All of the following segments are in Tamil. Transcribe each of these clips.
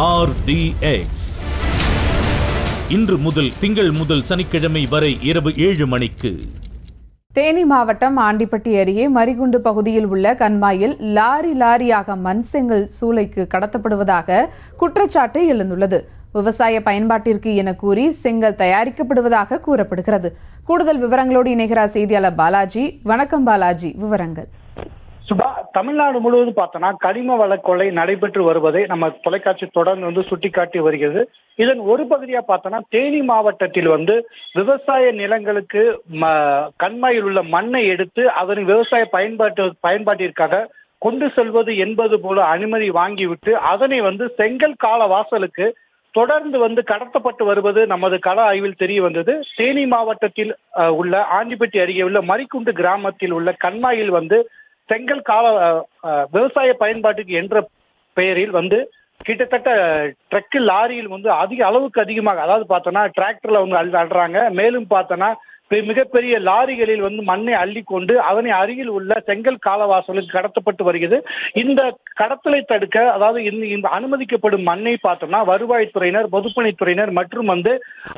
RDX இன்று முதல் திங்கள் முதல் சனிக்கிழமை வரை இரவு 7 மணிக்கு. தேனி மாவட்டம் ஆண்டிப்பட்டி அருகே மரிகுண்டு பகுதியில் உள்ள கண்மாயில் லாரியாக மண் செங்கல் சூளைக்கு கடத்தப்படுவதாக குற்றச்சாட்டு எழுந்துள்ளது. விவசாய பயன்பாட்டிற்கு என கூறி செங்கல் தயாரிக்கப்படுவதாக கூறப்படுகிறது. கூடுதல் விவரங்களோடு இணைகிறார் செய்தியாளர் பாலாஜி. வணக்கம் பாலாஜி, விவரங்கள். சுபா, தமிழ்நாடு முழுவதும் பார்த்தோம்னா கனிம வள கொள்ளை நடைபெற்று வருவதை நம்ம தொலைக்காட்சி தொடர்ந்து சுட்டிக்காட்டி வருகிறது. இதன் ஒரு பகுதியா பார்த்தோம்னா தேனி மாவட்டத்தில் விவசாய நிலங்களுக்கு கண்மாயில் உள்ள மண்ணை எடுத்து அதனை விவசாய பயன்பாட்டிற்காக கொண்டு செல்வது என்பது போல அனுமதி வாங்கிவிட்டு அதனை செங்கல் கால வாசலுக்கு தொடர்ந்து கடத்தப்பட்டு வருவது நமது கள ஆய்வில் தெரிய வந்தது. தேனி மாவட்டத்தில் உள்ள ஆண்டிப்பட்டி அருகே உள்ள மரிக்குண்டு கிராமத்தில் உள்ள கண்மாயில் செங்கல் கால விவசாய பயன்பாட்டுக்கு என்ற பெயரில் கிட்டத்தட்ட ட்ரக்கு லாரியில் அதிக அளவுக்கு அதிகமாக, அதாவது பார்த்தோன்னா டிராக்டர்ல அள்ளுறாங்க. மேலும் பார்த்தோன்னா மிகப்பெரிய லாரிகளில் மண்ணை அள்ளி கொண்டு அதனை அருகில் உள்ள செங்கல் காலவாசலுக்கு கடத்தப்பட்டு வருகிறது. இந்த கடத்தலை தடுக்க, அதாவது இந்த அனுமதிக்கப்படும் மண்ணை பார்த்தோம்னா வருவாய்த்துறையினர், பொதுப்பணித்துறையினர் மற்றும்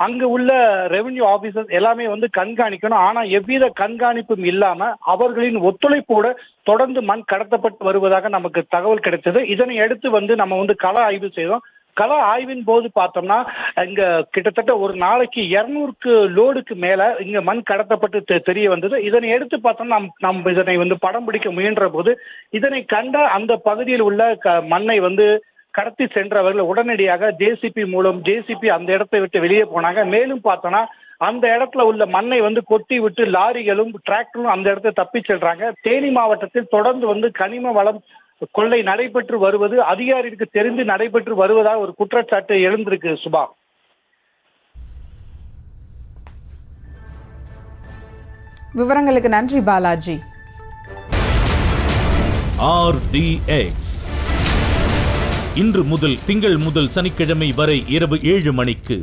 அங்கு உள்ள ரெவென்யூ ஆபீசர்ஸ் எல்லாமே கண்காணிக்கணும். ஆனா எவ்வித கண்காணிப்பும் இல்லாம அவர்களின் ஒத்துழைப்போடு தொடர்ந்து மண் கடத்தப்பட்டு வருவதாக நமக்கு தகவல் கிடைத்தது. இதனை அடுத்து நம்ம கள ஆய்வு செய்தோம். கள ஆய்வின் போது பார்த்தோம்னா இங்க கிட்டத்தட்ட ஒரு நாளைக்கு 200 லோடுக்கு மேல இங்க மண் கடத்தப்பட்டு தெரிய வந்தது. இதனை எடுத்து பார்த்தோம்னா நம்ம இதனை படம் பிடிக்க முயன்ற போது இதனை கண்ட அந்த பகுதியில் உள்ள மண்ணை கடத்தி சென்றவர்கள் உடனடியாக ஜேசிபி அந்த இடத்தை விட்டு வெளியே போனாங்க. மேலும் பார்த்தோம்னா அந்த இடத்துல உள்ள மண்ணை கொட்டி விட்டு லாரிகளும் டிராக்டரும் அந்த இடத்தை தப்பி செல்றாங்க. தேனி மாவட்டத்தில் தொடர்ந்து கனிம வளம் கொள்ளை நடைபெற்று வருவது அதிகாரிக்கு தெரிந்து நடைபெற்று வருவதாக ஒரு குற்றச்சாட்டு எழுந்திருக்கு. சுபா, விவரங்களுக்கு நன்றி பாலாஜி. RDX இன்று முதல் திங்கள் முதல் சனிக்கிழமை வரை இரவு 7 மணிக்கு.